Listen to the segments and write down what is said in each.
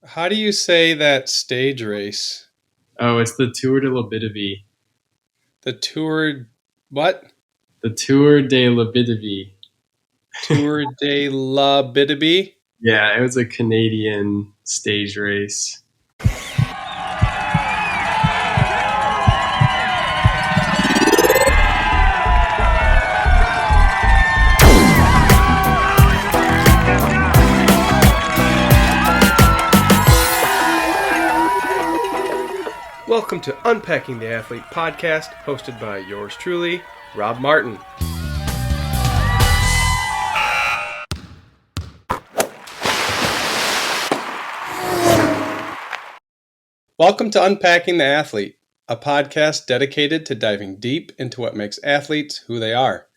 How do you say that stage race? Oh, it's the Tour de l'Abitibi. The Tour, what? The Tour de l'Abitibi. Tour de la Bitaby? Yeah, it was a Canadian stage race. Welcome to Unpacking the Athlete podcast, hosted by yours truly, Rob Martin. Welcome to Unpacking the Athlete, a podcast dedicated to diving deep into what makes athletes who they are.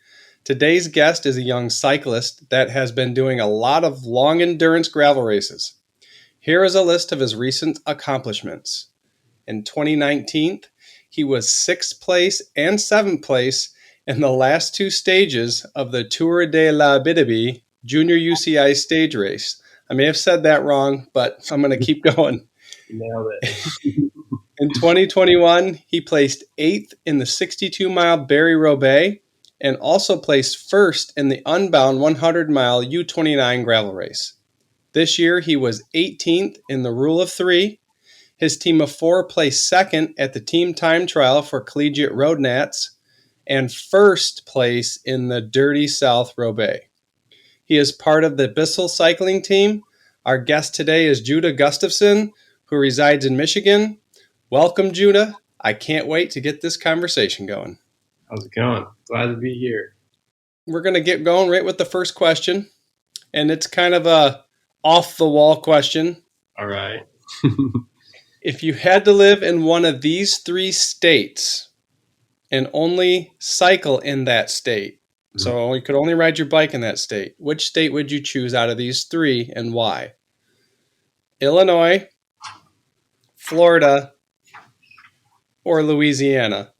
Today's guest is a young cyclist that has been doing a lot of long endurance gravel races. Here is a list of his recent accomplishments. In 2019, he was 6th place and 7th place in the last two stages of the Tour de la Bitaby Junior UCI stage race. I may have said that wrong, but I'm going to keep going. Nailed it. In 2021, he placed 8th in the 62-mile Barry-Roubaix and also placed 1st in the Unbound 100-mile U29 gravel race. This year, he was 18th in the Rule of Three. His team of four placed 2nd at the team time trial for collegiate road nats and 1st place in the Dirty South Roubaix. He is part of the Bissell cycling team. Our guest today is Judah Gustafson, who resides in Michigan. Welcome, Judah. I can't wait to get this conversation going. How's it going? Glad to be here. We're going to get going right with the first question, and it's kind of a off-the-wall question. All right. If you had to live in one of these three states and only cycle in that state, so you could only ride your bike in that state, which state would you choose out of these three and why? Illinois, Florida, or Louisiana?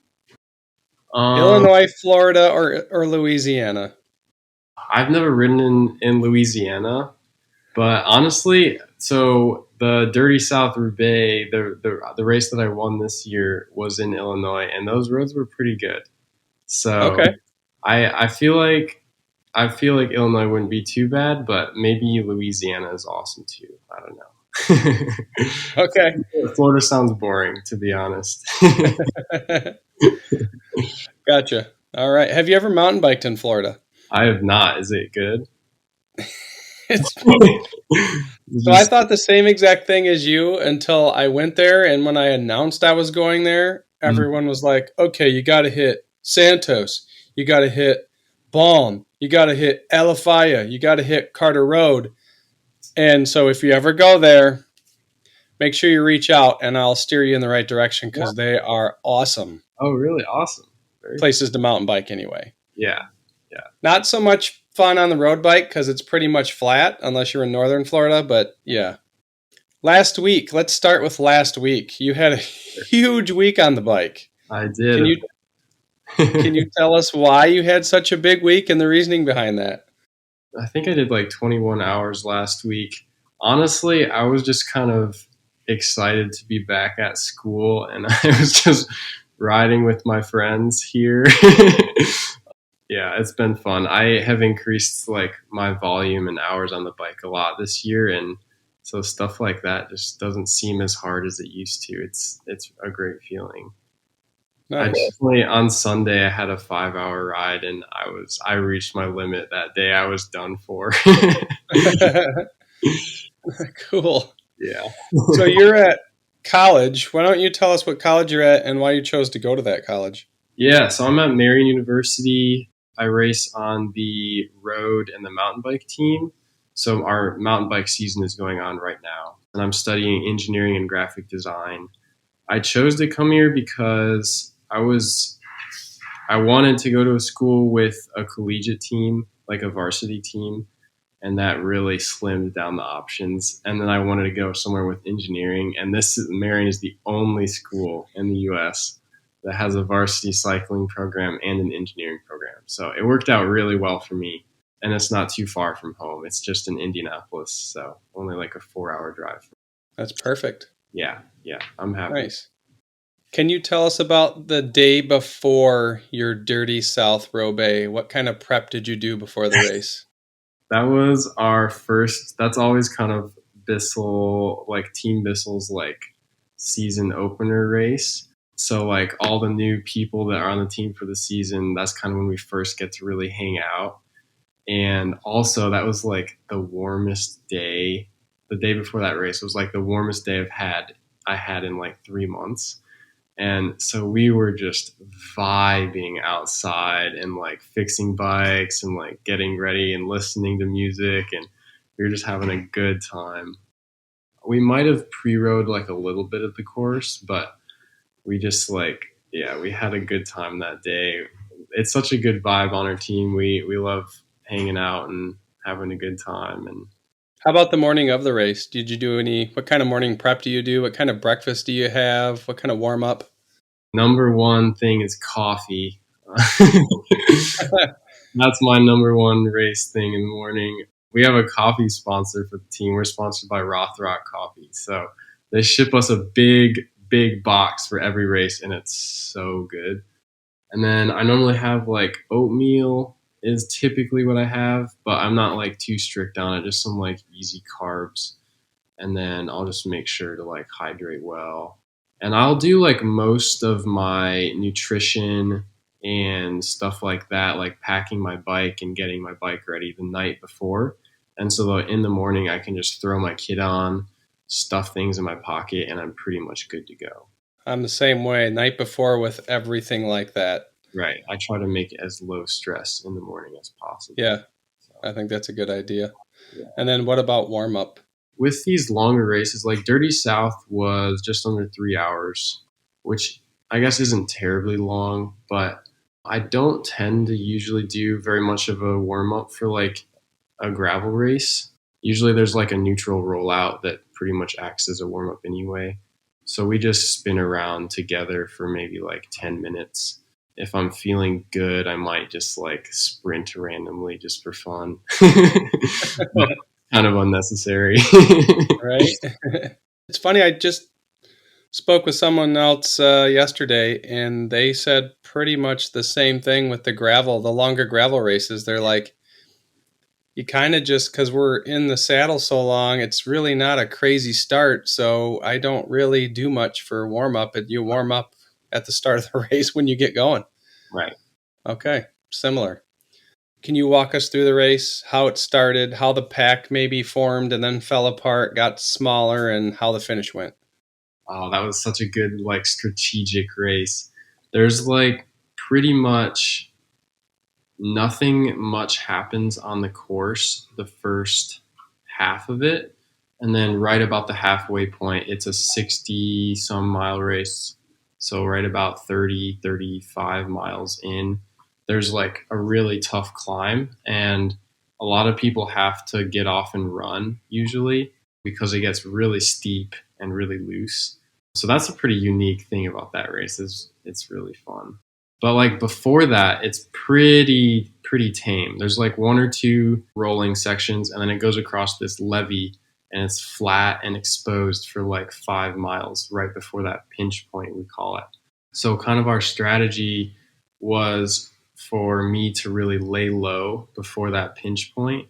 Illinois, Florida, or Louisiana? I've never ridden in Louisiana, but honestly, so the Dirty South Roubaix, the race that I won this year was in Illinois, and those roads were pretty good. So Okay. I feel like Illinois wouldn't be too bad, but maybe Louisiana is awesome too. I don't know. Okay. Florida sounds boring, to be honest. Gotcha. All right. Have you ever mountain biked in Florida? I have not. Is it good? So I thought the same exact thing as you until I went there, and when I announced I was going there, everyone was like, okay, you got to hit Santos, you got to hit Balm, you got to hit Alafaya, you got to hit Carter Road. And so if you ever go there, make sure you reach out and I'll steer you in the right direction because they are awesome. Oh, really? Awesome. Places to mountain bike anyway. Yeah. Not so much fun on the road bike because it's pretty much flat unless you're in northern Florida, but yeah. Last week, let's start with last week. You had a huge week on the bike. I did. Can you tell us why you had such a big week and the reasoning behind that? I think I did like 21 hours last week. Honestly, I was just kind of excited to be back at school, and I was just riding with my friends here. Yeah, it's been fun. I have increased like my volume and hours on the bike a lot this year, and so stuff like that just doesn't seem as hard as it used to. It's a great feeling. Nice. I definitely on Sunday I had a 5-hour ride, and I reached my limit that day. I was done for. Cool. Yeah. So you're at college. Why don't you tell us what college you're at and why you chose to go to that college? Yeah, so I'm at Marian University. I race on the road and the mountain bike team. So our mountain bike season is going on right now, and I'm studying engineering and graphic design. I chose to come here because I wanted to go to a school with a collegiate team, like a varsity team, and that really slimmed down the options. And then I wanted to go somewhere with engineering, and Marian is the only school in the U.S. that has a varsity cycling program and an engineering program. So it worked out really well for me. And it's not too far from home. It's just in Indianapolis, so only like a 4-hour drive. That's perfect. Yeah, I'm happy. Nice. Can you tell us about the day before your Dirty South Roubaix? What kind of prep did you do before the race? That was our first. That's always kind of Bissell, like Team Bissell's like season opener race. So like all the new people that are on the team for the season, that's kind of when we first get to really hang out. And also that was like the warmest day. The day before that race was like the warmest day I had in like 3 months. And so we were just vibing outside and like fixing bikes and like getting ready and listening to music. And we were just having a good time. We might have pre-rode like a little bit of the course, but we just like, yeah, we had a good time that day. It's such a good vibe on our team. We love hanging out and having a good time. And How about the morning of the race? Did you do what kind of morning prep do you do? What kind of breakfast do you have? What kind of warm up? number one thing is coffee. That's my number one race thing in the morning. We have a coffee sponsor for the team. We're sponsored by Rothrock Coffee. So they ship us a big box for every race, and it's so good. And then I normally have like oatmeal is typically what I have, but I'm not like too strict on it. Just some like easy carbs. And then I'll just make sure to like hydrate well. And I'll do like most of my nutrition and stuff like that, like packing my bike and getting my bike ready the night before. And so in the morning, I can just throw my kit on, stuff things in my pocket, and I'm pretty much good to go. I'm the same way. Night before with everything like that. Right. I try to make it as low stress in the morning as possible. Yeah, So, I think that's a good idea. yeah. And then what about warm up? With these longer races, like Dirty South was just under 3 hours, which I guess isn't terribly long, but I don't tend to usually do very much of a warm up for like a gravel race. Usually there's like a neutral rollout that pretty much acts as a warm up anyway. So we just spin around together for maybe like 10 minutes. If I'm feeling good, I might just like sprint randomly just for fun. Kind of unnecessary. Right? It's funny. I just spoke with someone else yesterday, and they said pretty much the same thing with the longer gravel races. They're like, you kind of just, because we're in the saddle so long, it's really not a crazy start. So I don't really do much for warm up. You warm up at the start of the race when you get going. Right. Okay. Similar. Can you walk us through the race, how it started, how the pack maybe formed and then fell apart, got smaller, and how the finish went? Oh, that was such a good, like, strategic race. There's, like, pretty much nothing much happens on the course the first half of it. And then right about the halfway point, it's a 60-some mile race. So right about 30, 35 miles in, there's, like, a really tough climb. And a lot of people have to get off and run, usually, because it gets really steep and really loose. So that's a pretty unique thing about that race. It's really fun. But like before that, it's pretty tame. There's like one or two rolling sections, and then it goes across this levee, and it's flat and exposed for like 5 miles right before that pinch point, we call it. So kind of our strategy was for me to really lay low before that pinch point,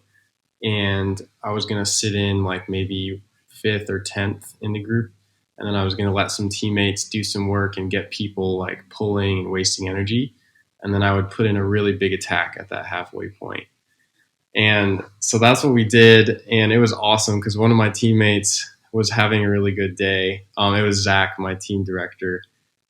and I was going to sit in like maybe 5th or 10th in the group, and then I was going to let some teammates do some work and get people like pulling and wasting energy, and then I would put in a really big attack at that halfway point. And so that's what we did, and it was awesome because one of my teammates was having a really good day. It was Zach, my team director,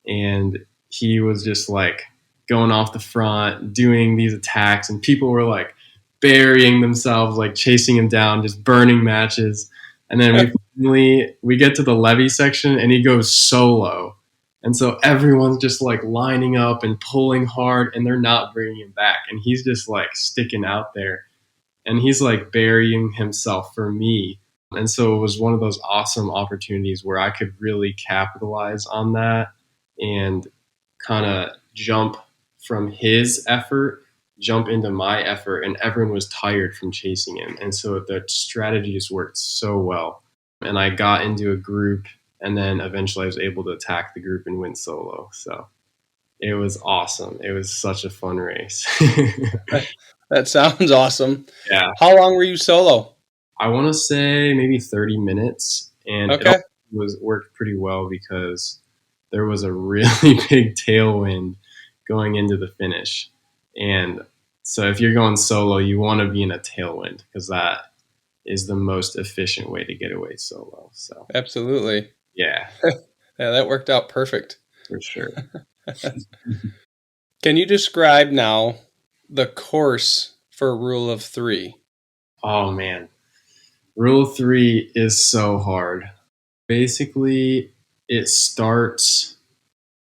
and he was just like going off the front, doing these attacks, and people were like burying themselves, like chasing him down, just burning matches. And then we get to the levee section, and he goes solo. And so everyone's just like lining up and pulling hard, and they're not bringing him back. And he's just like sticking out there, and he's like burying himself for me. And so it was one of those awesome opportunities where I could really capitalize on that and kind of jump from his effort, jump into my effort, and everyone was tired from chasing him. And so the strategy just worked so well. and I got into a group, and then eventually I was able to attack the group and win solo. So it was awesome. It was such a fun race. That sounds awesome. Yeah. How long were you solo? I want to say maybe 30 minutes, and it Okay. worked pretty well because there was a really big tailwind going into the finish. And so if you're going solo, you want to be in a tailwind because that is the most efficient way to get away solo. So Absolutely. yeah, Yeah, that worked out perfect. for sure. Can you describe now the course for Rule of 3? Oh man, rule 3 is so hard. Basically, it starts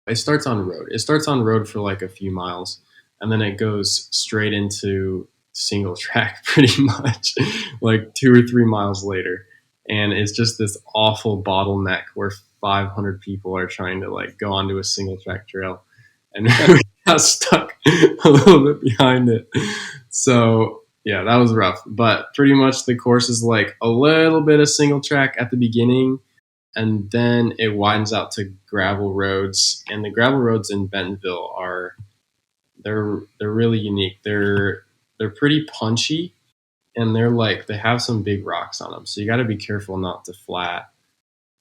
on road. It starts on road for like a few miles, and then it goes straight into single track pretty much like 2 or 3 miles later. And it's just this awful bottleneck where 500 people are trying to like go onto a single track trail, and we got stuck a little bit behind it. So yeah, that was rough. But pretty much the course is like a little bit of single track at the beginning, and then it widens out to gravel roads. And the gravel roads in Bentonville are they're really unique. They're pretty punchy, and they have some big rocks on them. So you got to be careful not to flat.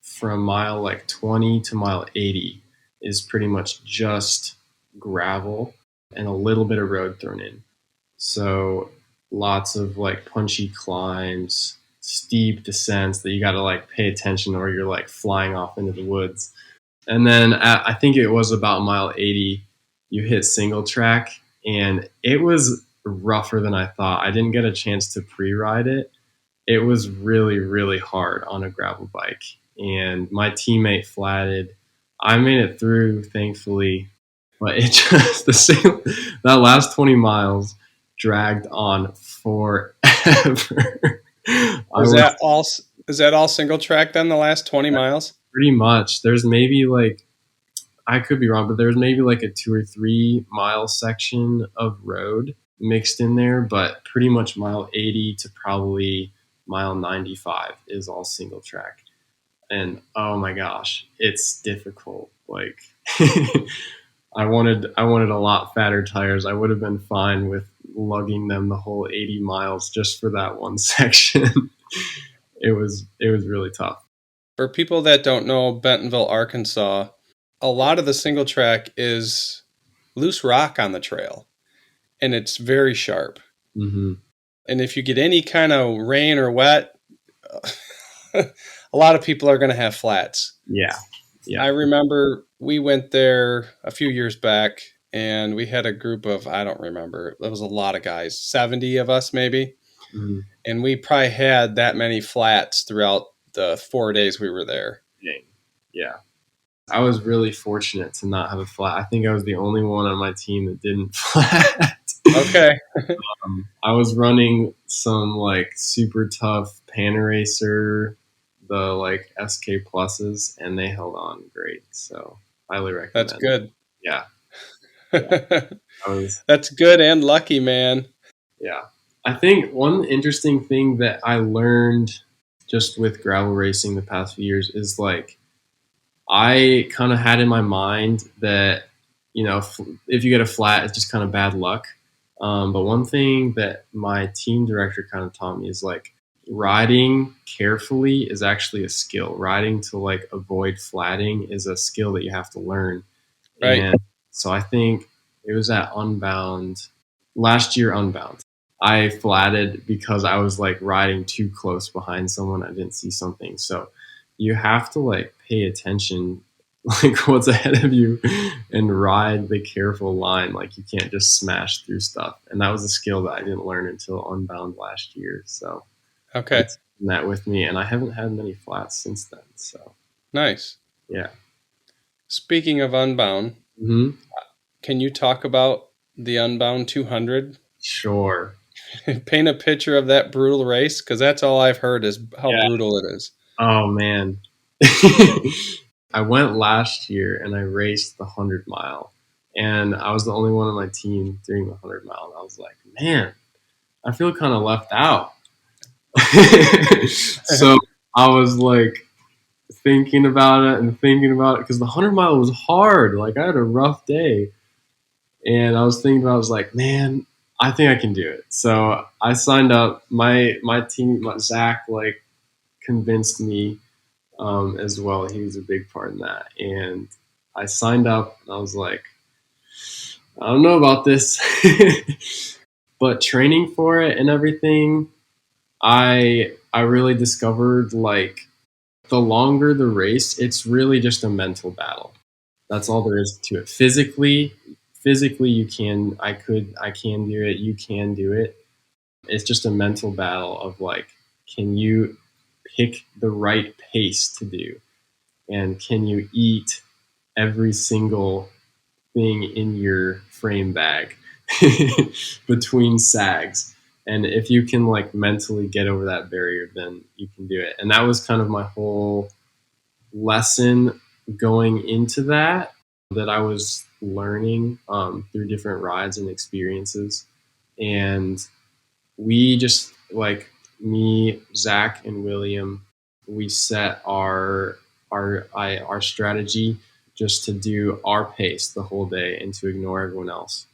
From mile like 20 to mile 80 is pretty much just gravel and a little bit of road thrown in. So lots of like punchy climbs, steep descents that you got to like pay attention or you're like flying off into the woods. And then I think it was about mile 80, you hit single track, and it was rougher than I thought. I didn't get a chance to pre-ride it. It was really, really hard on a gravel bike, and my teammate flatted. I made it through, thankfully, but it just that last 20 miles dragged on forever. Is that all single track then, the last 20 miles? Pretty much. There's maybe like, I could be wrong, but there's maybe like a 2 or 3 mile section of road mixed in there, but pretty much mile 80 to probably mile 95 is all single track. And oh my gosh, it's difficult. Like I wanted a lot fatter tires. I would have been fine with lugging them the whole 80 miles just for that one section. It was really tough. For people that don't know Bentonville, Arkansas, a lot of the single track is loose rock on the trail, and it's very sharp. Mm-hmm. And if you get any kind of rain or wet, a lot of people are going to have flats. Yeah. I remember we went there a few years back, and we had a group of, I don't remember, it was a lot of guys, 70 of us maybe. Mm-hmm. And we probably had that many flats throughout the 4 days we were there. Yeah. I was really fortunate to not have a flat. I think I was the only one on my team that didn't flat. Okay. I was running some like super tough PreRacer, the like SK pluses, and they held on great. So highly recommend. That's good. Yeah. That's good and lucky, man. Yeah. I think one interesting thing that I learned just with gravel racing the past few years is like, I kind of had in my mind that, if you get a flat, it's just kind of bad luck. But one thing that my team director kind of taught me is like riding carefully is actually a skill. Riding to like avoid flatting is a skill that you have to learn. Right. And so I think it was at Unbound, last year Unbound. I flatted because I was like riding too close behind someone. I didn't see something. So you have to like pay attention, like what's ahead of you, and ride the careful line. Like you can't just smash through stuff. And that was a skill that I didn't learn until Unbound last year. So okay, it's that with me, and I haven't had many flats since then. So nice. Yeah. Speaking of Unbound, can you talk about the Unbound 200? Sure. Paint a picture of that brutal race, because that's all I've heard is how brutal it is. Oh man. I went last year and I raced the 100 mile, and I was the only one on my team doing the 100 mile. And I was like, man, I feel kind of left out. So I was like thinking about it because the 100 mile was hard. Like I had a rough day, and I was thinking about. I was like, man, I think I can do it. So I signed up. My team, Zach, like convinced me as well. He was a big part in that, and I signed up. And I was like, I don't know about this, but training for it and everything, I really discovered like the longer the race, it's really just a mental battle. That's all there is to it. Physically, I can do it. You can do it. It's just a mental battle of like, can you pick the right pace to do, and can you eat every single thing in your frame bag between sags. And if you can like mentally get over that barrier, then you can do it. And that was kind of my whole lesson going into that I was learning through different rides and experiences. And we just like me, Zach, and William, we set our strategy just to do our pace the whole day and to ignore everyone else.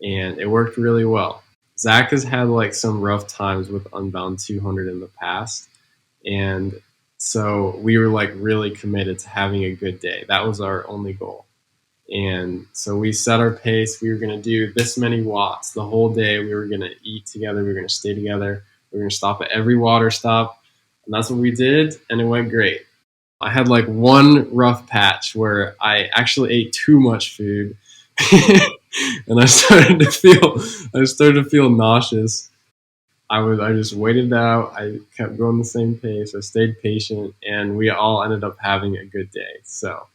And it worked really well. Zach has had like some rough times with Unbound 200 in the past. And so we were like really committed to having a good day. That was our only goal. And so we set our pace. We were going to do this many watts the whole day. We were going to eat together. We were going to stay together. We were going to stop at every water stop. And that's what we did. And it went great. I had like one rough patch where I actually ate too much food. And I started to feel nauseous. I just waited it out. I kept going the same pace. I stayed patient, and we all ended up having a good day. So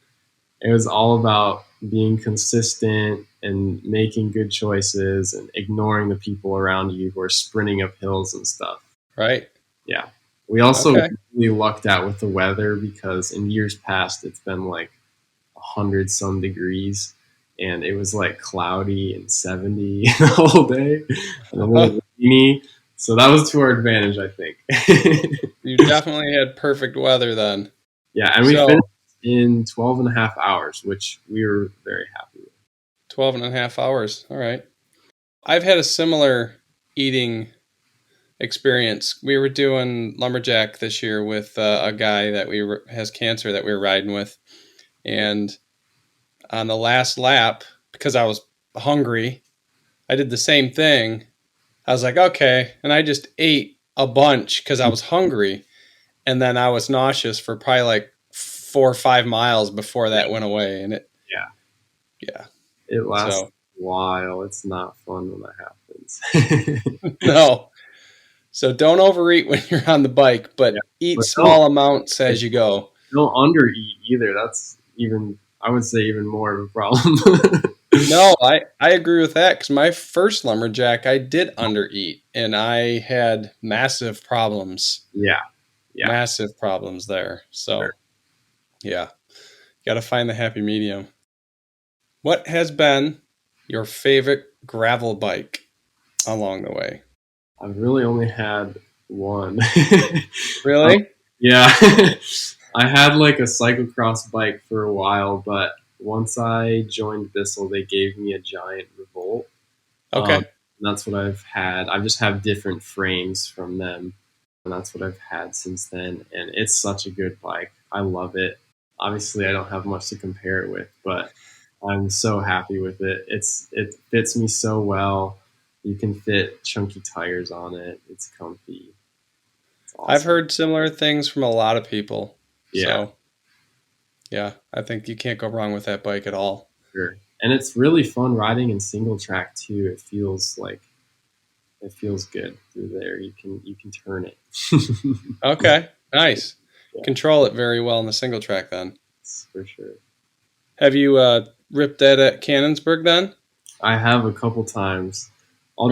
it was all about being consistent and making good choices and ignoring the people around you who are sprinting up hills and stuff. Right. Yeah. We also really lucked out with the weather because in years past it's been like 100 some degrees, and it was like cloudy and 70 the whole day and a little rainy. So that was to our advantage, I think. You definitely had perfect weather then. Yeah, and we finished in 12 and a half hours, which we were very happy with. 12 and a half hours. All right. I've had a similar eating experience. We were doing lumberjack this year with a guy that has cancer that we were riding with. And on the last lap, because I was hungry, I did the same thing. I was like, okay. And I just ate a bunch because I was hungry. And then I was nauseous for probably like 4 or 5 miles before that went away. And it lasts a while. It's not fun when that happens. No. So don't overeat when you're on the bike, but eat small amounts as you go. Don't undereat either. That's I would say even more of a problem. No, I agree with that, because my first lumberjack, I did undereat, and I had massive problems. Yeah. Massive problems there. So, got to find the happy medium. What has been your favorite gravel bike along the way? I've really only had one. Really? Yeah. I had like a cyclocross bike for a while, but once I joined Bissell, they gave me a giant Revolt. Okay. That's what I've had. I just have different frames from them, and that's what I've had since then. And it's such a good bike. I love it. Obviously, I don't have much to compare it with, but I'm so happy with it. It fits me so well. You can fit chunky tires on it. It's comfy. It's awesome. I've heard similar things from a lot of people. Yeah. So, yeah, I think you can't go wrong with that bike at all. Sure. And it's really fun riding in single track too. It feels good through there. You can turn it. Okay, nice. Yeah. Control it very well in the single track then. For sure. Have you ripped that at Cannonsburg then? I have a couple times. I'll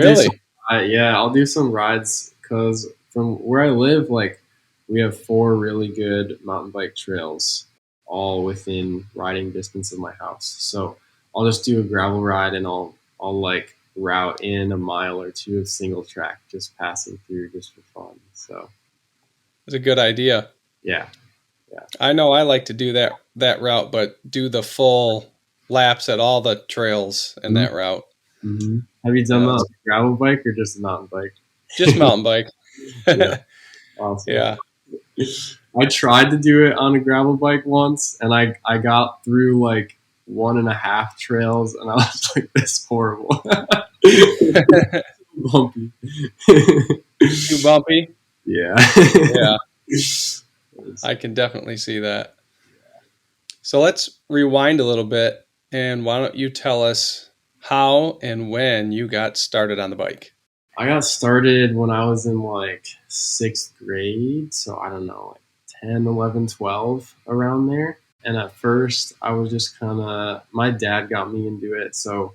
do some rides because from where I live, like we have 4 really good mountain bike trails all within riding distance of my house. So I'll just do a gravel ride and I'll like route in a mile or 2 of single track, just passing through just for fun. So it's a good idea. Yeah. I know I like to do that route, but do the full laps at all the trails in that route. Mm-hmm. Have you done Yeah, that on a gravel bike or just a mountain bike? just mountain bike. Yeah, awesome. Yeah. I tried to do it on a gravel bike once, and I got through like 1.5 trails, and I was like, "This is horrible, bumpy." Too bumpy. Yeah. Yeah, I can definitely see that. So let's rewind a little bit, and why don't you tell us how and when you got started on the bike? I got started when I was in like 6th grade, so I don't know, like 10, 11, 12, around there. And at first, I was just kind of, my dad got me into it, so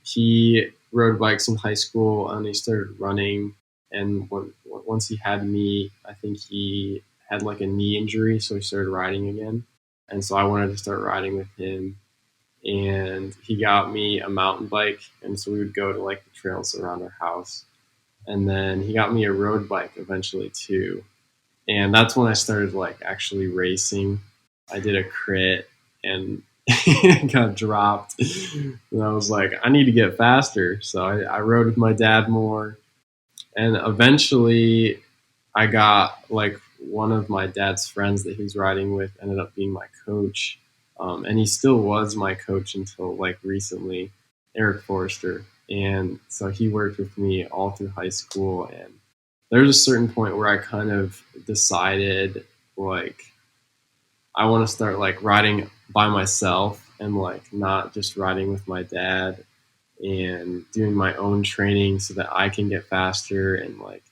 he rode bikes in high school and he started running. And once he had me, I think he had like a knee injury, so he started riding again. And so I wanted to start riding with him. And he got me a mountain bike, and so we would go to like the trails around our house. And then he got me a road bike eventually too. And that's when I started like actually racing. I did a crit and got dropped. And I was like, I need to get faster. So I rode with my dad more. And eventually I got like one of my dad's friends that he was riding with ended up being my coach. And he still was my coach until like recently, Eric Forrester. And so he worked with me all through high school. And there's a certain point where I kind of decided like I want to start like riding by myself and like not just riding with my dad and doing my own training so that I can get faster and like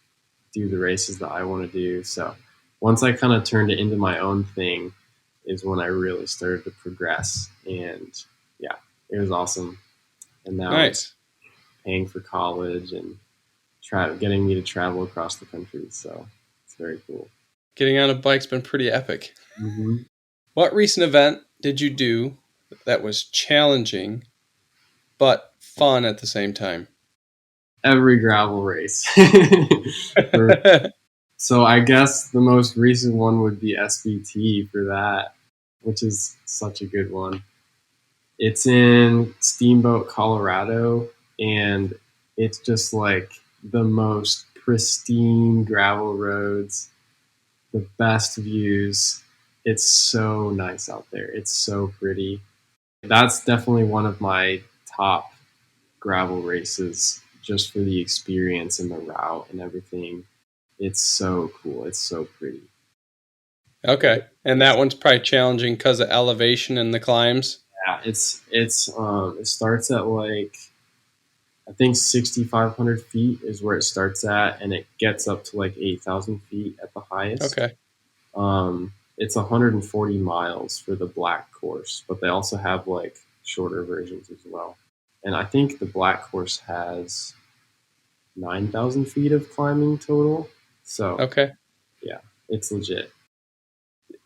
do the races that I want to do. So once I kind of turned it into my own thing is when I really started to progress. And yeah, it was awesome. And now it's Nice. paying for college and getting me to travel across the country. So it's very cool. Getting on a bike's been pretty epic. Mm-hmm. What recent event did you do that was challenging but fun at the same time? Every gravel race. So I guess the most recent one would be SBT for that, which is such a good one. It's in Steamboat, Colorado, and it's just like the most pristine gravel roads, the best views. It's so nice out there. It's so pretty. That's definitely one of my top gravel races just for the experience and the route and everything. It's so cool. It's so pretty. Okay. And that one's probably challenging because of elevation and the climbs. Yeah, it starts at like I think 6,500 feet is where it starts at, and it gets up to like 8,000 feet at the highest. Okay. It's 140 miles for the black course, but they also have like shorter versions as well. And I think the black course has 9,000 feet of climbing total. So Okay. yeah, it's legit.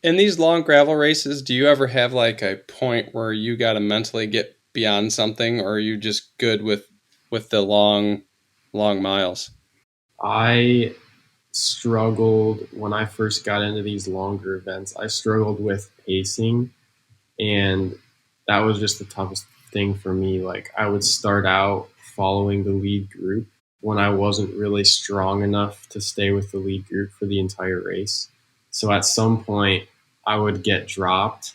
In these long gravel races, do you ever have like a point where you got to mentally get beyond something, or are you just good with the long miles? I struggled when I first got into these longer events. I struggled with pacing, and that was just the toughest thing for me. Like I would start out following the lead group when I wasn't really strong enough to stay with the lead group for the entire race. So at some point I would get dropped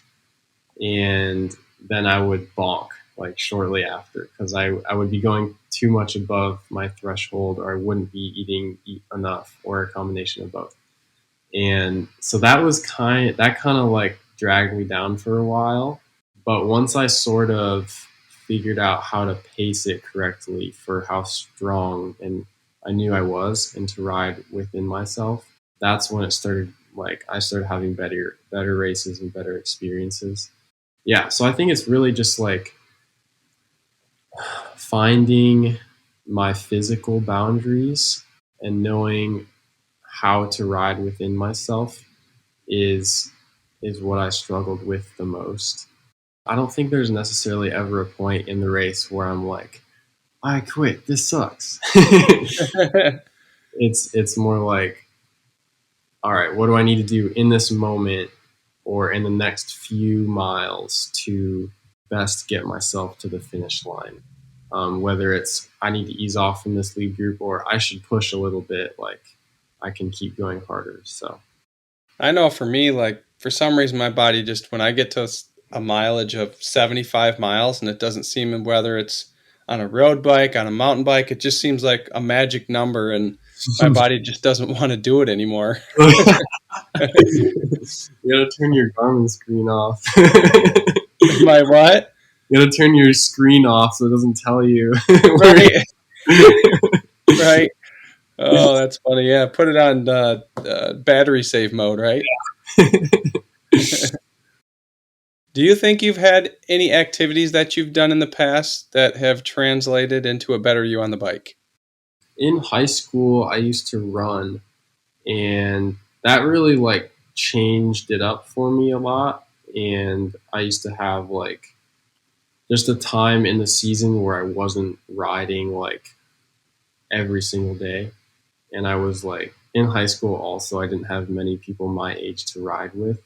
and then I would bonk like shortly after because I would be going too much above my threshold or I wouldn't be eating enough or a combination of both. And so that kind of like dragged me down for a while. But once I sort of figured out how to pace it correctly for how strong and I knew I was and to ride within myself, that's when it started like I started having better races and better experiences. Yeah, so I think it's really just like finding my physical boundaries and knowing how to ride within myself is what I struggled with the most. I don't think there's necessarily ever a point in the race where I'm like, I quit. This sucks. It's more like all right, what do I need to do in this moment or in the next few miles to best get myself to the finish line? Whether it's I need to ease off from this lead group or I should push a little bit, like I can keep going harder. So I know for me, like for some reason, my body just when I get to a mileage of 75 miles, and it doesn't seem whether it's on a road bike, on a mountain bike, it just seems like a magic number, and my body just doesn't want to do it anymore. you gotta turn your Garmin screen off. My what? You gotta turn your screen off so it doesn't tell you. Right, right. Oh, that's funny. Yeah, put it on battery save mode, right? Do you think you've had any activities that you've done in the past that have translated into a better you on the bike? In high school, I used to run, and that really like changed it up for me a lot. And I used to have like just a time in the season where I wasn't riding like every single day. And I was like in high school also, I didn't have many people my age to ride with.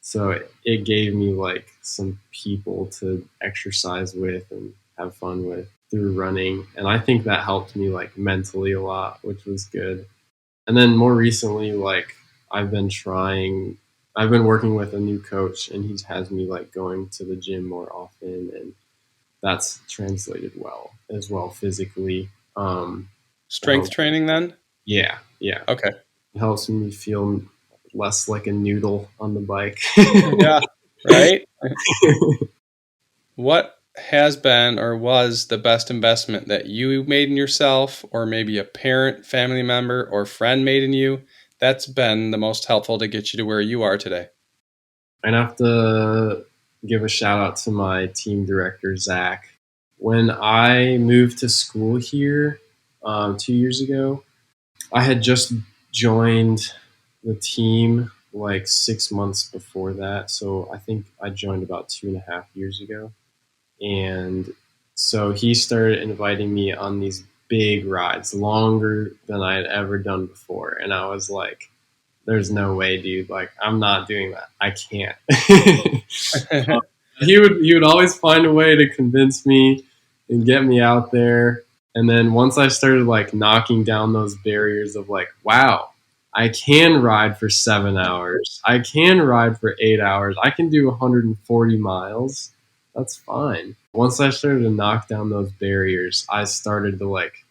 So it gave me like some people to exercise with and have fun with through running. And I think that helped me like mentally a lot, which was good. And then more recently, like I've been trying, I've been working with a new coach and he has me like going to the gym more often. And that's translated well as well physically. Strength training then? Yeah, yeah. Okay. It helps me feel less like a noodle on the bike. Yeah, right? What has been or was the best investment that you made in yourself, or maybe a parent, family member, or friend made in you that's been the most helpful to get you to where you are today? I'd have to give a shout out to my team director, Zach. When I moved to school here 2 years ago, I had just joined the team like 6 months before that. So I think I joined about 2.5 years ago. And so he started inviting me on these big rides, longer than I had ever done before. And I was like, there's no way, dude. Like, I'm not doing that. I can't. He would always find a way to convince me and get me out there. And then once I started like knocking down those barriers of like, wow, I can ride for 7 hours. I can ride for 8 hours. I can do 140 miles. That's fine. Once I started to knock down those barriers, I started to like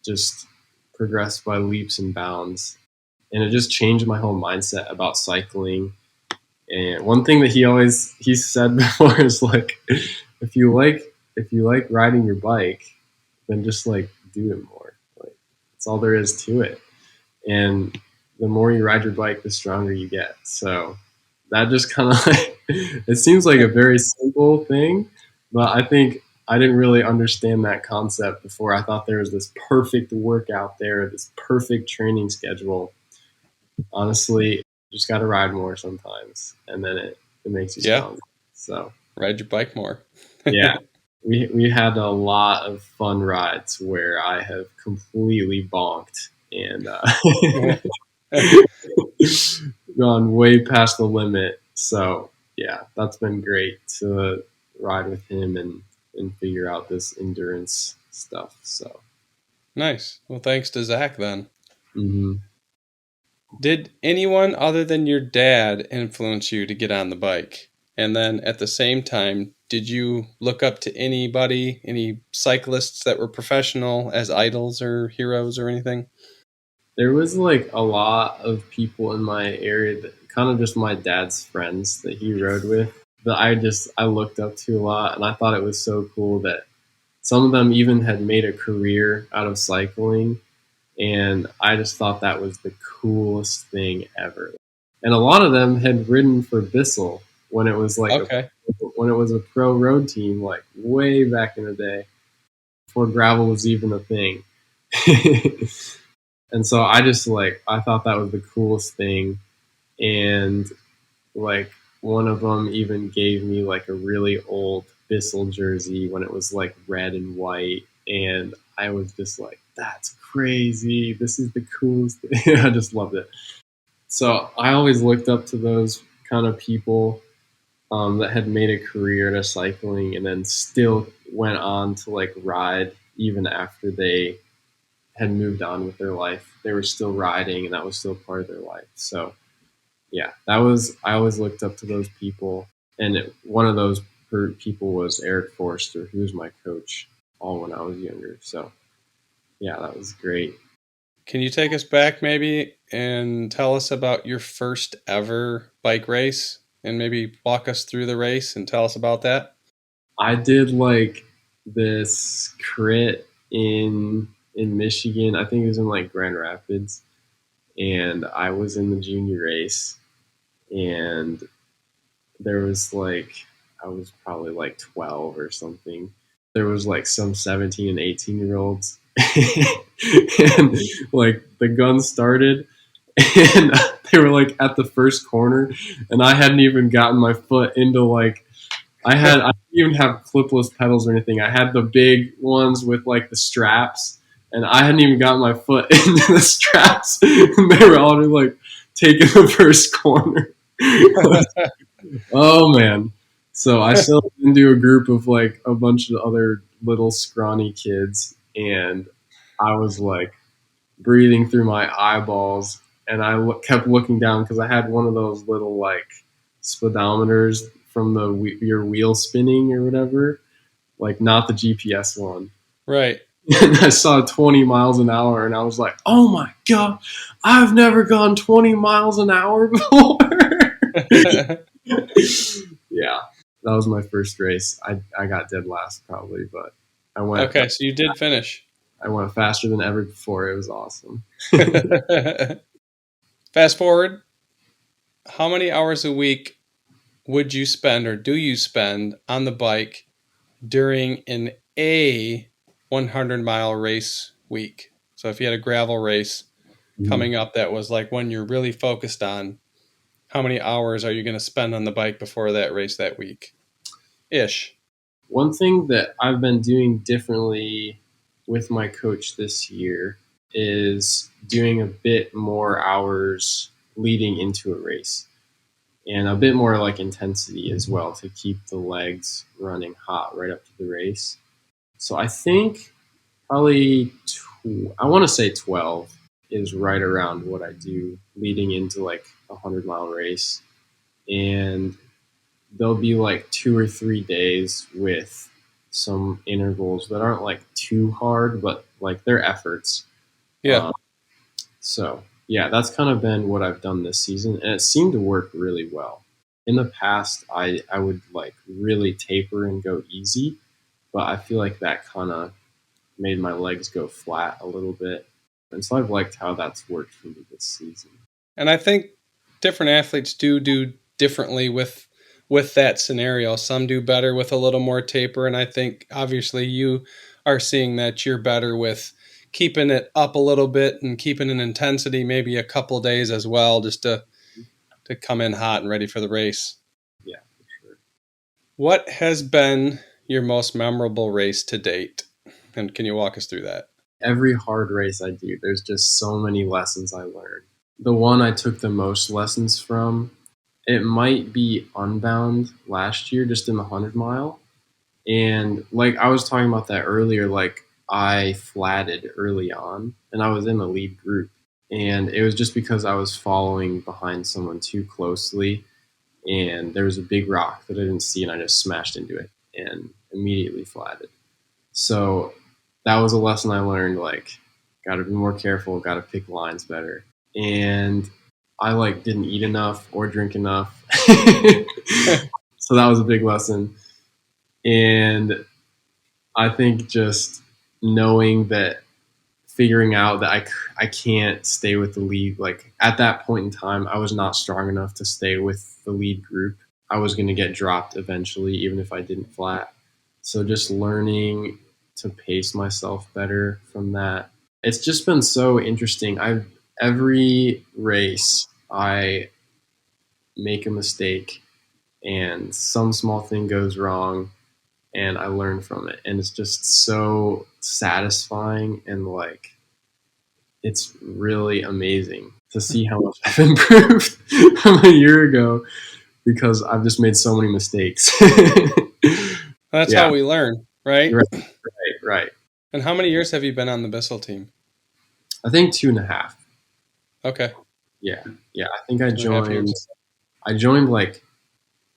just progress by leaps and bounds. And it just changed my whole mindset about cycling. And one thing that he said before is like, if you like riding your bike, then just like do it more. Like that's all there is to it. And the more you ride your bike, the stronger you get. So that just kind of like, it seems like a very simple thing, but I think I didn't really understand that concept before. I thought there was this perfect workout there, this perfect training schedule. Honestly, you just got to ride more sometimes, and then it makes you stronger. So ride your bike more. Yeah, we had a lot of fun rides where I have completely bonked and gone way past the limit. So yeah, that's been great to ride with him and figure out this endurance stuff. So Nice. Well, thanks to Zach then. mm-hmm. Did anyone other than your dad influence you to get on the bike? And then at the same time, did you look up to anybody, any cyclists that were professional as idols or heroes or anything? There was like a lot of people in my area that kind of just my dad's friends that he rode with that I looked up to a lot, and I thought it was so cool that some of them even had made a career out of cycling, and I just thought that was the coolest thing ever. And a lot of them had ridden for Bissell when it was like when it was a pro road team, like way back in the day, before gravel was even a thing. And so I thought that was the coolest thing. And like one of them even gave me like a really old Bissell jersey when it was like red and white. And I was just like, that's crazy. This is the coolest thing. I just loved it. So I always looked up to those kind of people that had made a career out of cycling and then still went on to like ride even after they had moved on with their life. They were still riding, and that was still part of their life. So yeah, I always looked up to those people, and one of those people was Eric Forster, who was my coach all when I was younger. So yeah, that was great. Can you take us back maybe and tell us about your first ever bike race and maybe walk us through the race and tell us about that? I did like this crit in Michigan. I think it was in like Grand Rapids, and I was in the junior race, and there was like I was probably like 12 or something. There was like some 17 and 18-year olds, and like the gun started, and they were like at the first corner, and I hadn't even gotten my foot into like I didn't even have clipless pedals or anything. I had the big ones with like the straps, and I hadn't even gotten my foot into the straps, and they were already like taking the first corner. Oh man! So I still into a group of like a bunch of other little scrawny kids, and I was like breathing through my eyeballs, and I kept looking down because I had one of those little like speedometers from your wheel spinning or whatever, like not the GPS one. Right. And I saw 20 miles an hour, and I was like, "Oh my god, I've never gone 20 miles an hour before." Yeah, that was my first race. I got dead last probably, but I went. Okay, so you did finish. I went faster than ever before. It was awesome. Fast forward, how many hours a week would you spend or do you spend on the bike during a 100-mile race week? So if you had a gravel race coming up that was like one you're really focused on, how many hours are you going to spend on the bike before that race that week? Ish. One thing that I've been doing differently with my coach this year is doing a bit more hours leading into a race and a bit more like intensity as well to keep the legs running hot right up to the race. So I think probably I want to say 12 is right around what I do leading into like a 100-mile race. And there'll be like 2 or 3 days with some intervals that aren't like too hard, but like they're efforts. Yeah. So yeah, that's kind of been what I've done this season, and it seemed to work really well. In the past, I would like really taper and go easy, but I feel like that kind of made my legs go flat a little bit, and so I've liked how that's worked for me this season. And I think different athletes do differently with that scenario. Some do better with a little more taper, and I think obviously you are seeing that you're better with keeping it up a little bit and keeping an intensity maybe a couple days as well, just to come in hot and ready for the race. Yeah, for sure. What has been your most memorable race to date? And can you walk us through that? Every hard race I do, there's just so many lessons I learned. The one I took the most lessons from, it might be Unbound last year, just in the 100-mile. And like I was talking about that earlier, like I flatted early on, and I was in the lead group. And it was just because I was following behind someone too closely, and there was a big rock that I didn't see, and I just smashed into it and immediately flatted. So that was a lesson I learned, like, got to be more careful, got to pick lines better. And I like didn't eat enough or drink enough. So that was a big lesson. And I think just knowing that, figuring out that I can't stay with the lead. Like at that point in time, I was not strong enough to stay with the lead group. I was going to get dropped eventually, even if I didn't flat. So just learning to pace myself better from that. It's just been so interesting. Every race I make a mistake and some small thing goes wrong and I learn from it. And it's just so satisfying and like it's really amazing to see how much I've improved from a year ago because I've just made so many mistakes. That's Yeah, how we learn, right? right, right. And how many years have you been on the Bissell team? I think 2.5. Okay. Yeah, yeah. I think I 2.5 years. joined. I joined like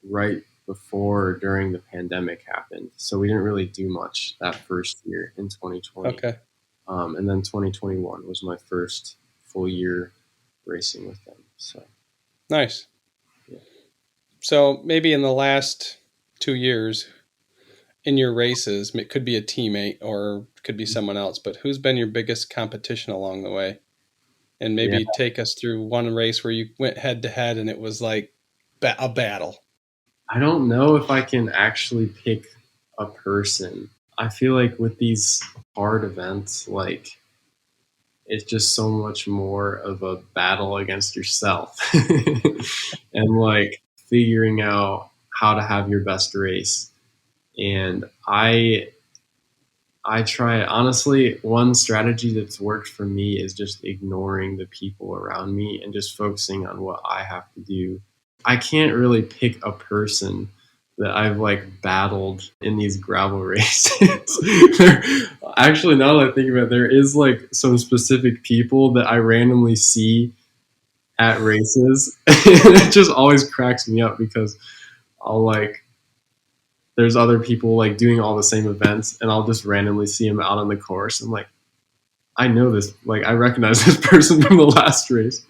right before or during the pandemic happened, so we didn't really do much that first year in 2020. Okay. And then 2021 was my first full year racing with them. So Nice. yeah. So maybe in the last 2 years in your races, it could be a teammate or could be someone else, but who's been your biggest competition along the way? And Yeah, maybe take us through one race where you went head to head and it was like a battle. I don't know if I can actually pick a person. I feel like with these hard events, like it's just so much more of a battle against yourself and like figuring out how to have your best race. And I try, honestly, one strategy that's worked for me is just ignoring the people around me and just focusing on what I have to do. I can't really pick a person that I've like battled in these gravel races. Actually, now that I think about it, there is like some specific people that I randomly see at races. And it just always cracks me up because I'll like there's other people like doing all the same events and I'll just randomly see them out on the course. I'm like, I know this, like I recognize this person from the last race.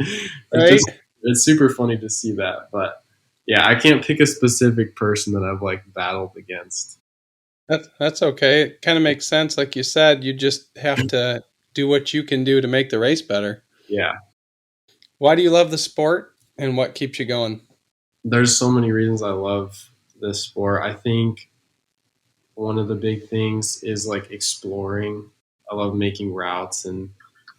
Right? It's super funny to see that. But yeah, I can't pick a specific person that I've like battled against. That's okay. It kind of makes sense. Like you said, you just have to do what you can do to make the race better. Yeah. Why do you love the sport and what keeps you going? There's so many reasons I love this sport. I think one of the big things is like exploring. I love making routes and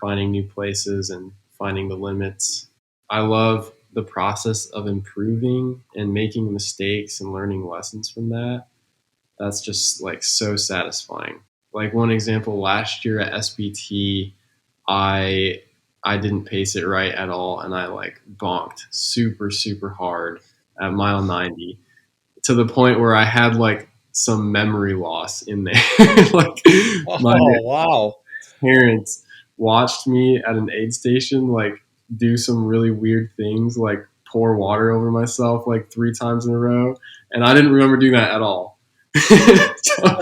finding new places and finding the limits. I love the process of improving and making mistakes and learning lessons from that. That's just like so satisfying. Like one example, last year at SBT, I I didn't pace it right at all and I like bonked super hard at mile 90 to the point where I had like some memory loss in there. Like my Oh, wow. parents watched me at an aid station like do some really weird things like pour water over myself like 3 times in a row and I didn't remember doing that at all. So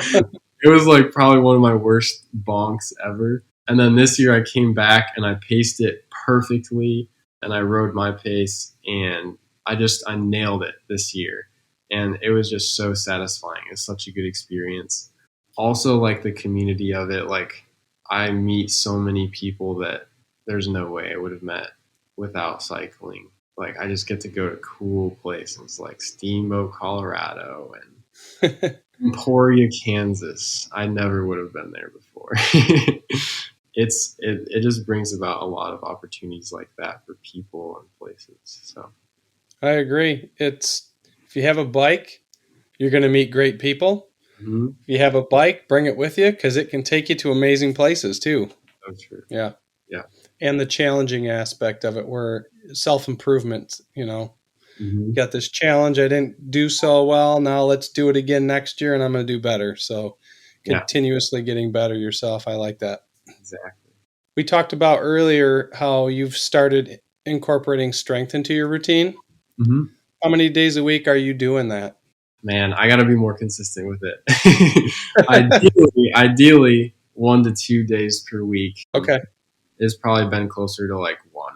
it was like probably one of my worst bonks ever. And then this year I came back and I paced it perfectly and I rode my pace and I nailed it this year. And it was just so satisfying. It's such a good experience. Also like the community of it, like I meet so many people that there's no way I would have met without cycling. Like I just get to go to cool places like Steamboat, Colorado and Emporia, Kansas. I never would have been there before. It just brings about a lot of opportunities like that for people and places. So I agree. It's if you have a bike, you're going to meet great people. mhm, If you have a bike, bring it with you because it can take you to amazing places too. so true. Yeah. Yeah. And the challenging aspect of it where self-improvement, Hmm. got this challenge. I didn't do so well. Now let's do it again next year and I'm going to do better. So Yeah. continuously getting better yourself. I like that. Exactly. We talked about earlier how you've started incorporating strength into your routine. Hmm. How many days a week are you doing that? Man, I got to be more consistent with it. Ideally, 1 to 2 days per week. Okay. It's probably been closer to like one.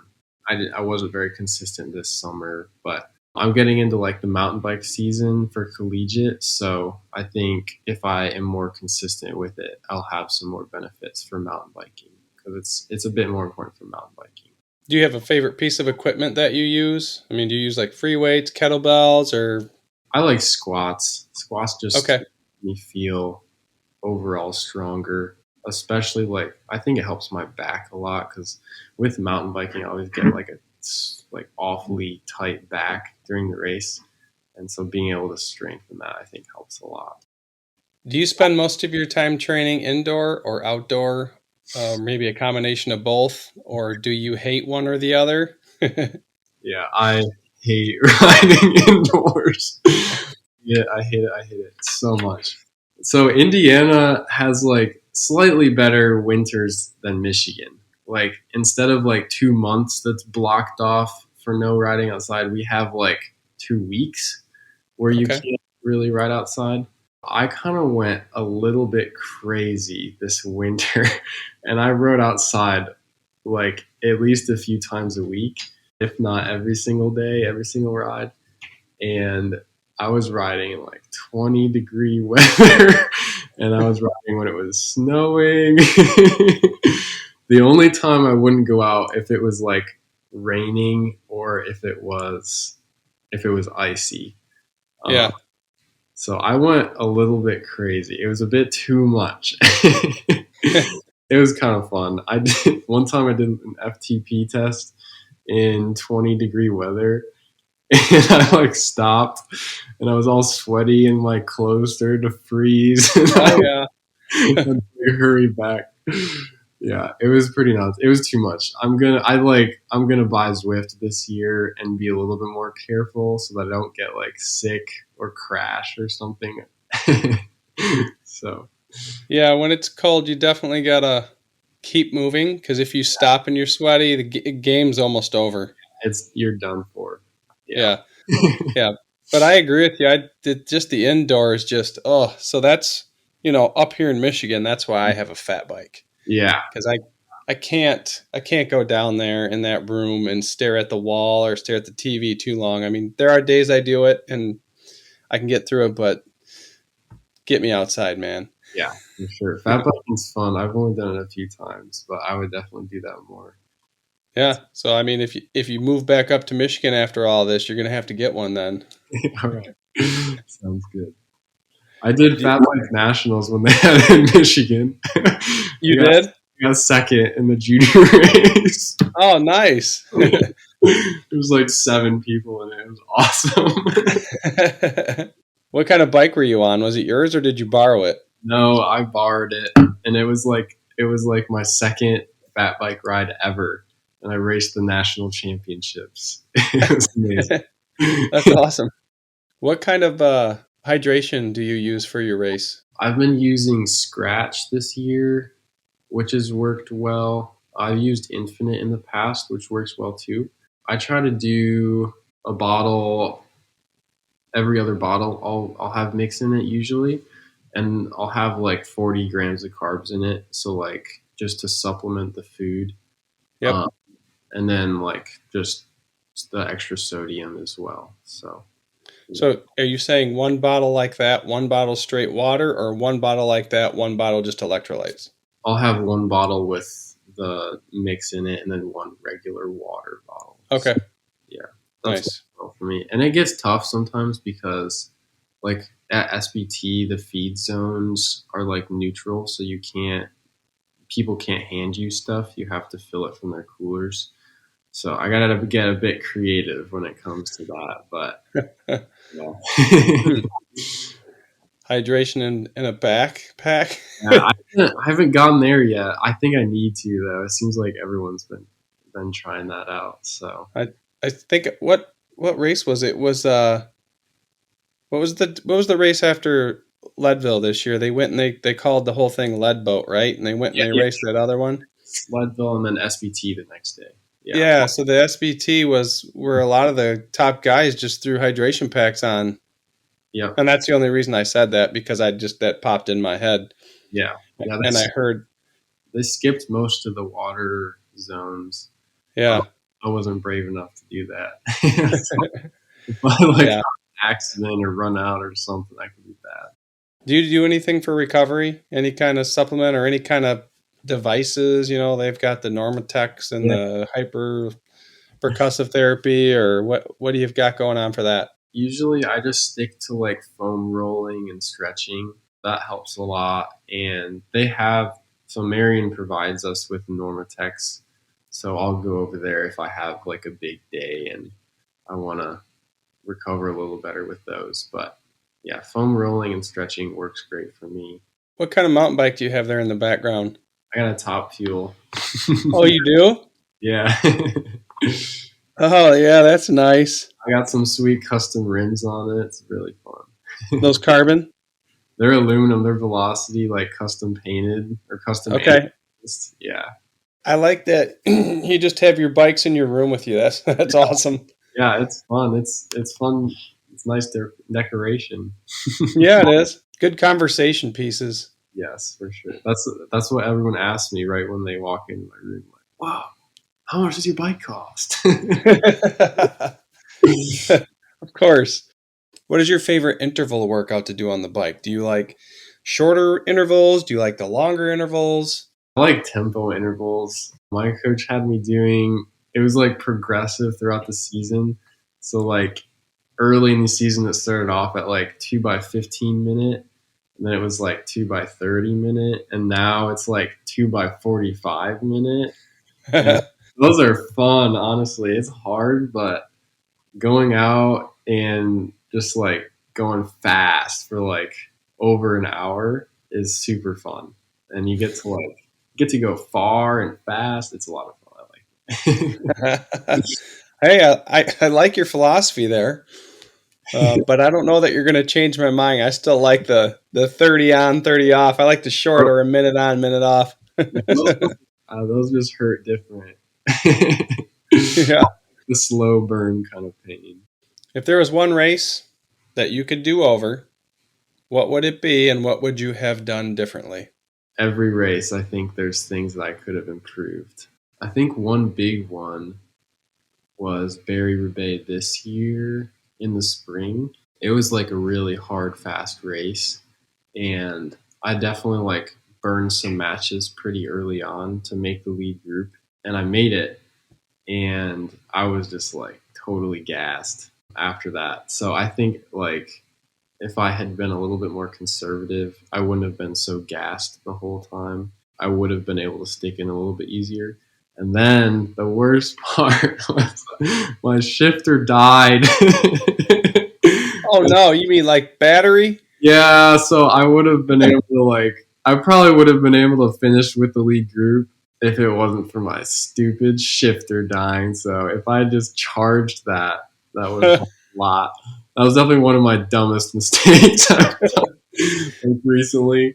I wasn't very consistent this summer, but I'm getting into like the mountain bike season for collegiate. So I think if I am more consistent with it, I'll have some more benefits for mountain biking because it's a bit more important for mountain biking. Do you have a favorite piece of equipment that you use? I mean, do you use like free weights, kettlebells, or? I like squats. Squats just Okay. make me feel overall stronger, especially like I think it helps my back a lot because with mountain biking I always get like a like awfully tight back during the race, and so being able to strengthen that I think helps a lot. Do you spend most of your time training indoor or outdoor? Maybe a combination of both, or do you hate one or the other? Yeah, I hate riding indoors. Yeah, I hate it. I hate it so much. So Indiana has like slightly better winters than Michigan. Like instead of like 2 months that's blocked off for no riding outside, we have like 2 weeks where you Okay. can't really ride outside. I kind of went a little bit crazy this winter and I rode outside like at least a few times a week, if not every single day, every single ride. And I was riding in like 20-degree weather and I was riding when it was snowing. The only time I wouldn't go out if it was like raining or if it was icy. Uh, Yeah. so I went a little bit crazy. It was a bit too much. It was kind of fun. I did one time I did an FTP test in 20-degree weather and I like stopped and I was all sweaty and my clothes started to freeze and Oh yeah. I had to hurry back. Yeah, it was pretty nuts. It was too much. I'm gonna buy Zwift this year and be a little bit more careful so that I don't get like sick or crash or something. So Yeah, when it's cold, you definitely gotta keep moving because if you stop and you're sweaty, the game's almost over. you're done for. Yeah. Yeah. Yeah, but I agree with you. I did just the indoors. Just so that's up here in Michigan. That's why I have a fat bike Yeah. because I can't go down there in that room and stare at the wall or stare at the TV too long. I mean, there are days I do it and I can get through it, but get me outside, man. Yeah, for sure. Fat biking's fun. I've only done it a few times, but I would definitely do that more. Yeah. So I mean, if you move back up to Michigan after all this, you're gonna have to get one then. All right. Sounds good. I did You, Fat Bike Nationals when they had it in Michigan. you I got, did? I got second in the junior race. Oh, nice. There was like 7 people in it. It was awesome. What kind of bike were you on? Was it yours or did you borrow it? No, I borrowed it, and it was like my second fat bike ride ever, and I raced the national championships. It was amazing. That's awesome. What kind of hydration do you use for your race? I've been using Scratch this year, which has worked well. I've used Infinite in the past, which works well too. I try to do a bottle every other bottle. I'll have mix in it usually, and I'll have like 40 grams of carbs in it. So like just to supplement the food, Yep. um, and then like just the extra sodium as well. So So are you saying one bottle like that, one bottle straight water, or one bottle like that, one bottle just electrolytes? I'll have one bottle with the mix in it, and then one regular water bottle. Okay. So, yeah, that's Nice. well for me. And it gets tough sometimes because, like at SBT, the feed zones are like neutral, so people can't hand you stuff. You have to fill it from their coolers. So I gotta get a bit creative when it comes to that. But yeah. Hydration in a backpack. Yeah, I haven't gotten there yet. I think I need to though. It seems like everyone's been trying that out. So I think what race was it? Was what was the race after Leadville this year? They went and they called the whole thing Lead Boat, right? And they went and yeah, they yeah. raced that other one. Leadville and then SBT the next day. Yeah, Yeah, so the SBT was where a lot of the top guys just threw hydration packs on. yeah, And that's the only reason I said that because that popped in my head. yeah, yeah. And I heard, They skipped most of the water zones. yeah. I wasn't brave enough to do that. So if I like Yeah. accident or run out or something, that could be bad. Do you do anything for recovery? Any kind of supplement or any kind of devices? They've got the Normatex and Yeah. the hyper percussive therapy, or what do you've got going on for that? Usually, I just stick to like foam rolling and stretching. That helps a lot. And so Marion provides us with Normatex. So I'll go over there if I have like a big day and I want to recover a little better with those. But yeah, foam rolling and stretching works great for me. What kind of mountain bike do you have there in the background? I got a top fuel. Oh, you do? Yeah. Oh, yeah, that's nice. I got some sweet custom rims on it. It's really fun. Those carbon? They're aluminum. They're Velocity, like custom painted or custom Okay. anodized. Yeah. I like that you just have your bikes in your room with you. That's awesome. Yeah, it's fun. It's fun. It's nice decoration. Yeah, it is. Good conversation pieces. Yes, for sure. That's what everyone asks me right when they walk into my room. Like, wow, how much does your bike cost? Of course. What is your favorite interval workout to do on the bike? Do you like shorter intervals? Do you like the longer intervals? I like tempo intervals. My coach had me doing it was like progressive throughout the season. So like early in the season it started off at like 2 by 15 minute, and then it was like 2 by 30 minute, and now it's like 2 by 45 minute. And those are fun, honestly. It's hard, but going out and just like going fast for like over an hour is super fun. And you get to go far and fast. It's a lot of fun. I like it. Hey, I like your philosophy there, but I don't know that you're going to change my mind. I still like the 30 on, 30 off. I like the shorter, a minute on, minute off. Those just hurt different. Yeah. The slow burn kind of pain. If there was one race that you could do over, what would it be, and what would you have done differently? Every race, I think there's things that I could have improved. I think one big one was Barry-Roubaix this year in the spring. It was like a really hard, fast race, and I definitely like burned some matches pretty early on to make the lead group, and I made it, and I was just like totally gassed after that. So I think like if I had been a little bit more conservative, I wouldn't have been so gassed the whole time. I would have been able to stick in a little bit easier. And then the worst part was my shifter died. Oh, no. You mean like battery? Yeah, so I would have been able to I probably would have been able to finish with the lead group if it wasn't for my stupid shifter dying. So if I just charged that would have helped a lot. That was definitely one of my dumbest mistakes I've done recently.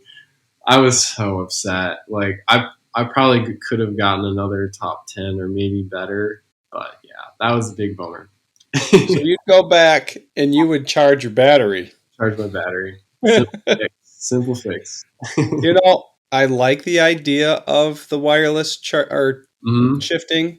I was so upset. Like I probably could have gotten another top 10 or maybe better, but yeah, that was a big bummer. So you'd go back and you would charge your battery. Charge my battery. Simple fix. You know, I like the idea of the wireless shifting,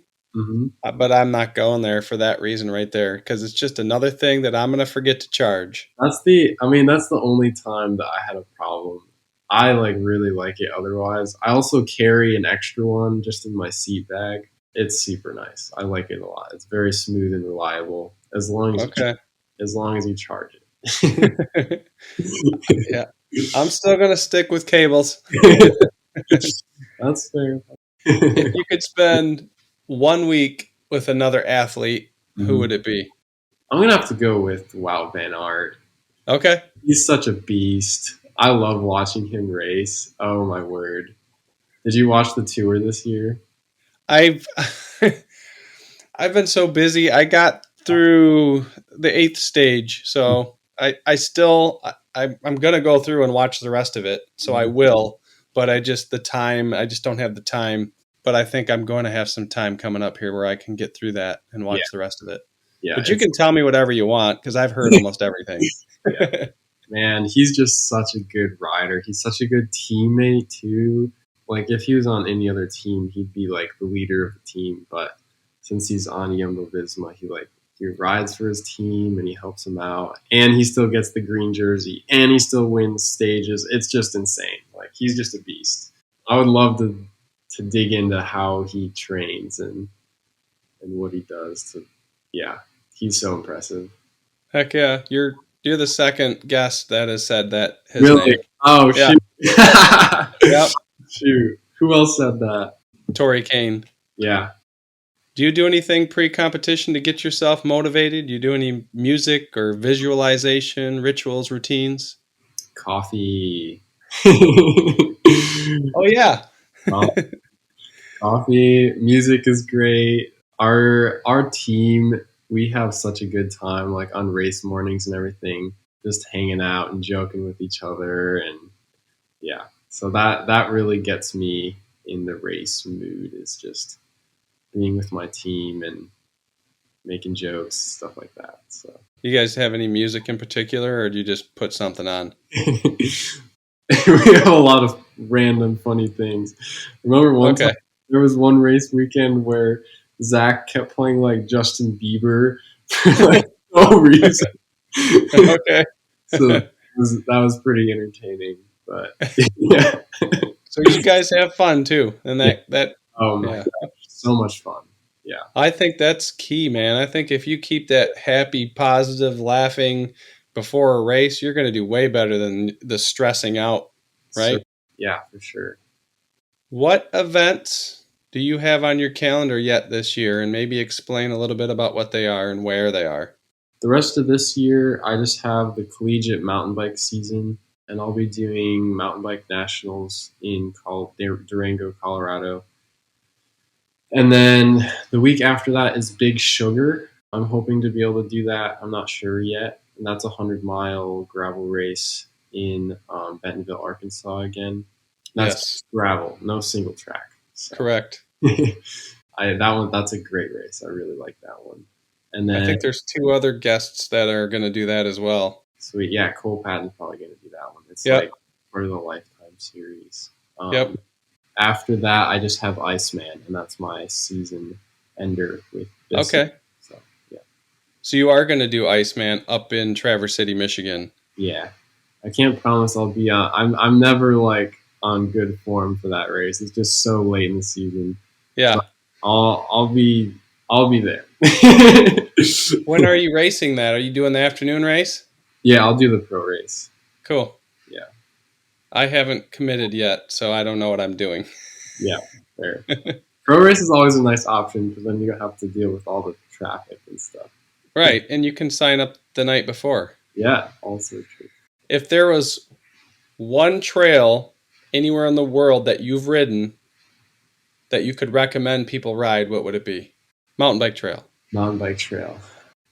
but I'm not going there for that reason right there, because it's just another thing that I'm going to forget to charge. That's the only time that I had a problem. I really like it otherwise. I also carry an extra one just in my seat bag. It's super nice. I like it a lot. It's very smooth and reliable as long as you charge it. Yeah. I'm still going to stick with cables. That's fair. If you could spend 1 week with another athlete, who would it be? I'm going to have to go with Wout van Aert. Okay. He's such a beast. I love watching him race. Oh, my word. Did you watch the tour this year? I've been so busy. I got through the 8th stage, so I'm going to go through and watch the rest of it. So I will, but I just don't have the time. But I think I'm going to have some time coming up here where I can get through that and watch the rest of it. Yeah, but you can tell me whatever you want, because I've heard almost everything. Yeah. Man, he's just such a good rider. He's such a good teammate too. Like if he was on any other team, he'd be like the leader of the team. But since he's on Jumbo-Visma, he rides for his team and he helps them out, and he still gets the green jersey, and he still wins stages. It's just insane. Like he's just a beast. I would love to dig into how he trains and what he does. He's so impressive. Heck yeah, you're the second guest that has said that. His really? Name. Oh, yeah. Shoot. Yep. Shoot. Who else said that? Tori Kane. Yeah. Do you do anything pre-competition to get yourself motivated? Do you do any music or visualization, rituals, routines? Coffee. Oh, yeah. Coffee, music is great. Our team, we have such a good time, like on race mornings and everything, just hanging out and joking with each other, and yeah. So that really gets me in the race mood, is just being with my team and making jokes, stuff like that. So You guys have any music in particular, or do you just put something on? we have a lot of random funny things. Remember one time Okay. there was one race weekend where Zach kept playing like Justin Bieber for like no reason. Okay. So that was pretty entertaining. But yeah. So you guys have fun too, and Yeah. that Oh my yeah. gosh, so much fun. Yeah. I think that's key, man. I think if you keep that happy, positive, laughing before a race, you're going to do way better than the stressing out, So right? yeah, for sure. What events do you have on your calendar yet this year? And maybe explain a little bit about what they are and where they are. The rest of this year, I just have the collegiate mountain bike season, and I'll be doing mountain bike nationals in Durango, Colorado. And then the week after that is Big Sugar. I'm hoping to be able to do that. I'm not sure yet. And that's a 100-mile gravel race in Bentonville, Arkansas again. That's Yes, gravel, no single track. So correct. that's a great race. I really like that one. And I then think there's two other guests that are going to do that as well. sweet, yeah, Cole Patton's probably going to do that one. It's like Yep. part of the Lifetime series. Yep. After that, I just have Iceman, and that's my season ender with this. Okay. So yeah, So you are going to do Iceman up in Traverse City, Michigan. yeah. I can't promise I'll be on. I'm never like on good form for that race. It's just so late in the season. Yeah. But I'll be there. When are you racing that? Are you doing the afternoon race? Yeah, I'll do the pro race. Cool. Yeah. I haven't committed yet, so I don't know what I'm doing. Yeah, fair. Pro race is always a nice option because then you don't have to deal with all the traffic and stuff. Right, and you can sign up the night before. Yeah, also true. If there was one trail anywhere in the world that you've ridden that you could recommend people ride, what would it be? Mountain bike trail. Mountain bike trail.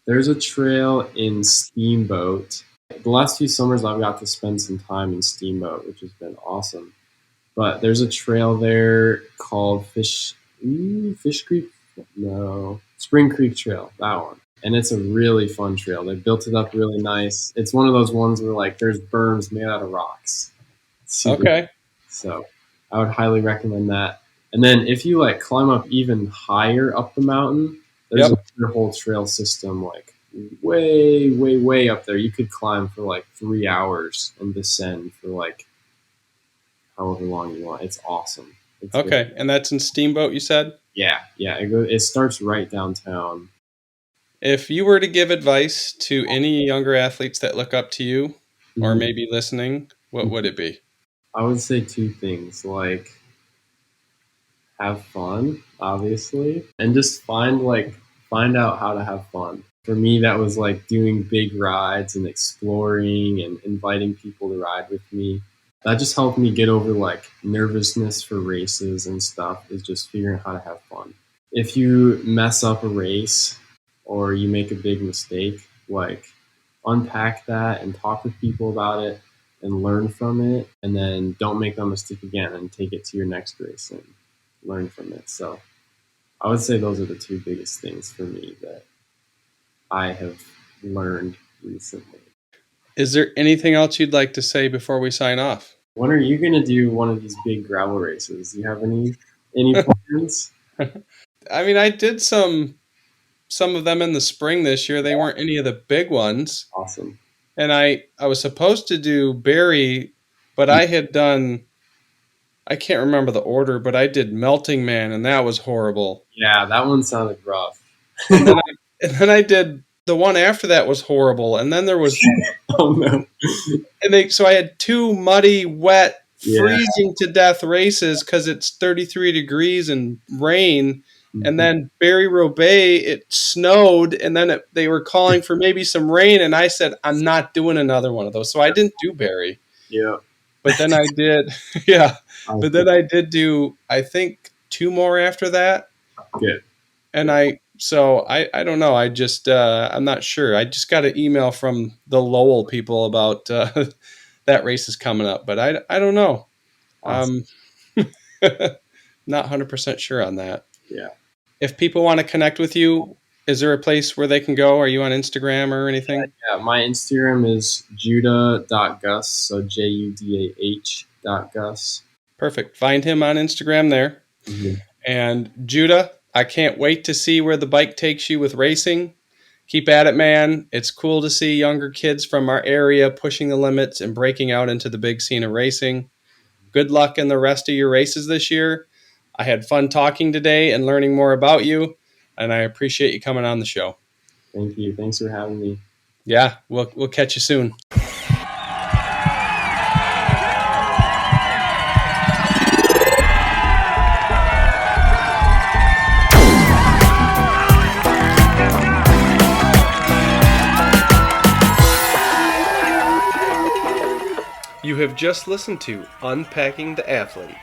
There's a trail in Steamboat. The last few summers I've got to spend some time in Steamboat, which has been awesome. But there's a trail there called Fish Creek? No, Spring Creek Trail, that one. And it's a really fun trail. They built it up really nice. It's one of those ones where like there's berms made out of rocks. Okay. So I would highly recommend that. And then if you like climb up even higher up the mountain, there's a whole trail system like way, way, way up there. You could climb for like 3 hours and descend for like however long you want. It's awesome. It's Okay, good. and that's in Steamboat, you said? Yeah. It starts right downtown. If you were to give advice to any younger athletes that look up to you or Mhm. maybe listening, what would it be? I would say two things, like have fun, obviously, and just find out how to have fun. For me, that was like doing big rides and exploring and inviting people to ride with me. That just helped me get over like nervousness for races and stuff, is just figuring out how to have fun. If you mess up a race or you make a big mistake, like unpack that and talk with people about it and learn from it, and then don't make that mistake again and take it to your next race and learn from it. So I would say those are the two biggest things for me that I have learned recently. Is there anything else you'd like to say before we sign off? When are you going to do one of these big gravel races? Do you have any plans? I mean, I did some of them in the spring this year. They weren't any of the big ones. Awesome. And I was supposed to do Barry, but I had done, I can't remember the order, but I did Melting Man, and that was horrible. Yeah, that one sounded rough. And then I did the one after that was horrible. And then there was Oh no. so I had two muddy, wet, Yeah. freezing to death races because it's 33 degrees and rain. And then Barry Roubaix, it snowed, and then they were calling for maybe some rain, and I said, I'm not doing another one of those. So I didn't do Barry. Yeah. but then I did, yeah, but then Good. I did do, I think, 2 more after that. Good. And I don't know. I just, I'm not sure. I just got an email from the Lowell people about that race is coming up, but I don't know. Awesome. Not 100% sure on that. Yeah. If people want to connect with you, is there a place where they can go? Are you on Instagram or anything? Yeah. My Instagram is judah.gus. So judah.gus. Perfect. Find him on Instagram there. Mm-hmm. And Judah, I can't wait to see where the bike takes you with racing. Keep at it, man. It's cool to see younger kids from our area pushing the limits and breaking out into the big scene of racing. Good luck in the rest of your races this year. I had fun talking today and learning more about you, and I appreciate you coming on the show. Thank you. Thanks for having me. Yeah, we'll catch you soon. You have just listened to Unpacking the Athlete.